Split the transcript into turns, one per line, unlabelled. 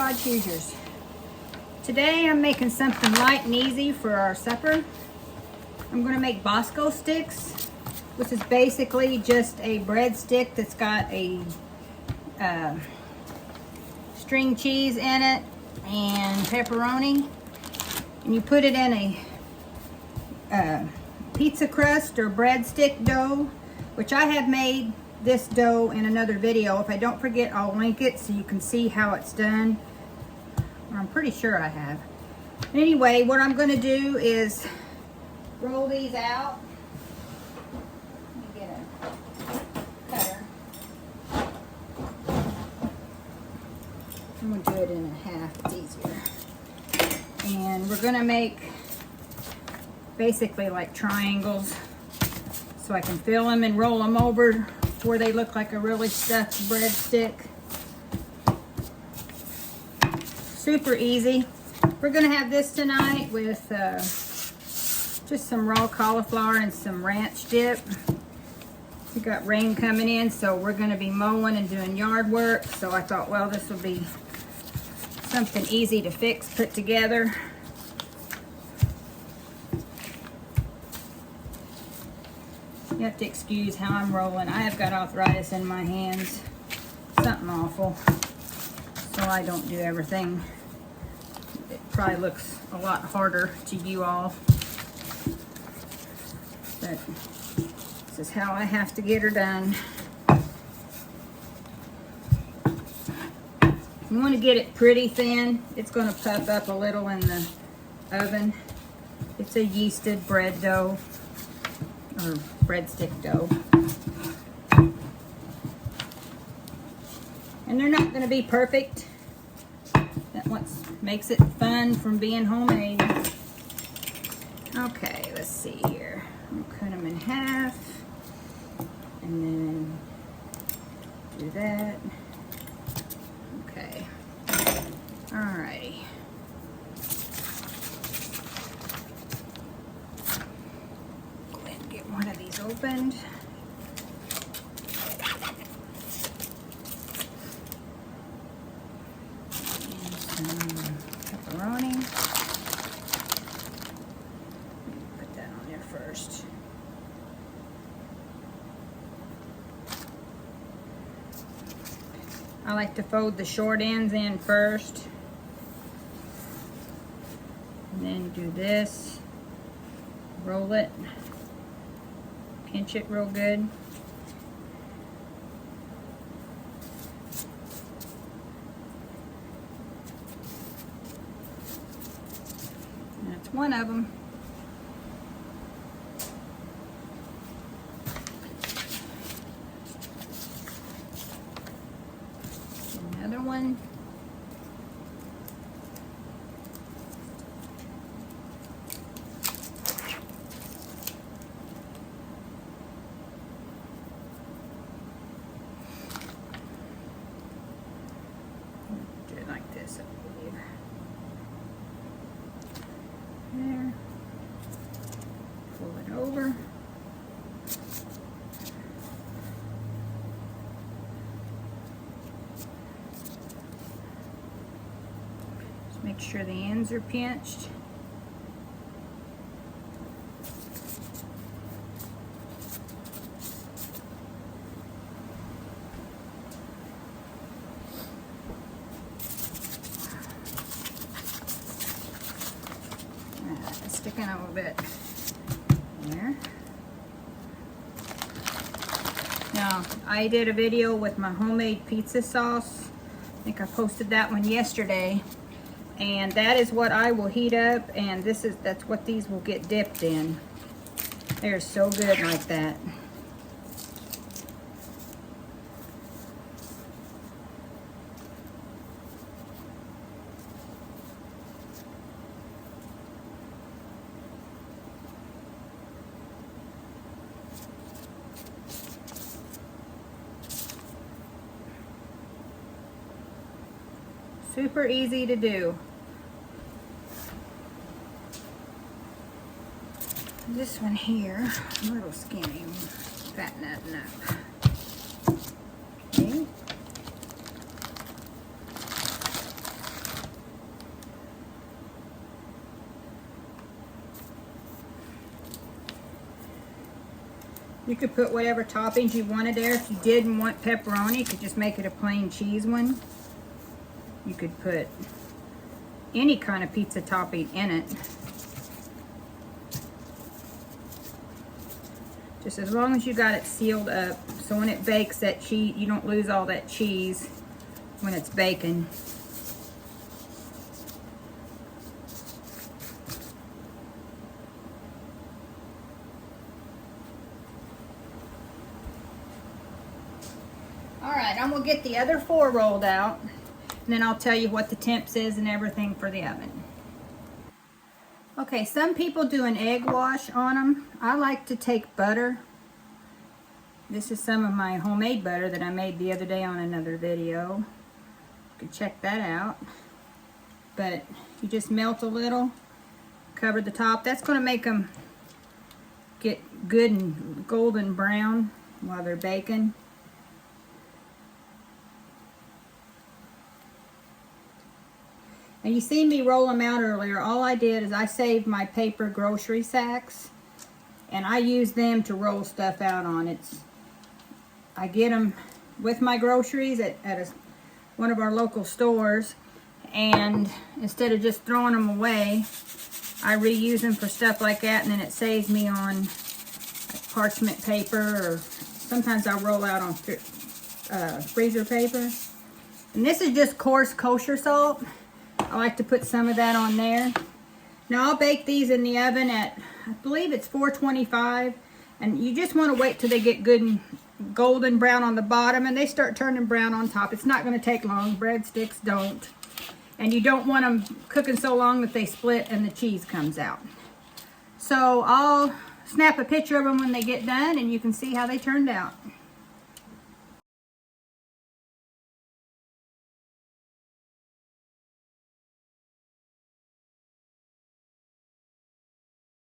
God, choose yours. Today I'm making something light and easy for our supper. I'm going to make Bosco sticks, which is basically just a bread stick that's got a string cheese in it and pepperoni. And you put it in a pizza crust or breadstick dough, which I have made this dough in another video. If I don't forget, I'll link it so you can see how it's done. I'm pretty sure I have. Anyway, what I'm going to do is roll these out. Let me get a cutter. I'm going to do it in a half. It's easier. And we're going to make basically like triangles so I can fill them and roll them over where they look like a really stuffed breadstick. Super easy. We're going to have this tonight with just some raw cauliflower and some ranch dip. We got rain coming in, so we're going to be mowing and doing yard work. So I thought, well, this will be something easy to fix, put together. You have to excuse how I'm rolling. I have got arthritis in my hands. Something awful. So I don't do everything. It probably looks a lot harder to you all. But this is how I have to get her done. You want to get it pretty thin. It's going to puff up a little in the oven. It's a yeasted bread dough. Or breadstick dough. And they're not going to be perfect. That's what makes it fun from being homemade. Okay, let's see here. I'll cut them in half. And then do that. Okay. Alrighty. One of these opened. And some pepperoni. Put that on there first. I like to fold the short ends in first. And then do this. Roll it. Pinch it real good. That's one of them. Another one. Like this, I believe. There. Pull it over. Just make sure the ends are pinched. Sticking a little bit there. Now, I did a video with my homemade pizza sauce. I think I posted that one yesterday. And that is what I will heat up, and that's what these will get dipped in. They're so good like that. Super easy to do. This one here, a little skinny, fatten that up. Okay. You could put whatever toppings you wanted there. If you didn't want pepperoni, you could just make it a plain cheese one. You could put any kind of pizza topping in it. Just as long as you got it sealed up, so when it bakes, that cheese, you don't lose all that cheese when it's baking. All right, I'm gonna get the other 4 rolled out, and then I'll tell you what the temps is and everything for the oven. Okay, some people do an egg wash on them. I like to take butter. This is some of my homemade butter that I made the other day on another video. You can check that out. But you just melt a little, cover the top. That's going to make them get good and golden brown while they're baking. And you seen me roll them out earlier. All I did is I saved my paper grocery sacks, and I use them to roll stuff out on. I get them with my groceries at one of our local stores, and instead of just throwing them away, I reuse them for stuff like that, and then it saves me on like parchment paper, or sometimes I'll roll out on freezer paper. And this is just coarse kosher salt. I like to put some of that on there. Now I'll bake these in the oven at, I believe it's 425, and you just want to wait till they get good and golden brown on the bottom and they start turning brown on top. It's not going to take long. Breadsticks don't. And you don't want them cooking so long that they split and the cheese comes out. So I'll snap a picture of them when they get done, and you can see how they turned out.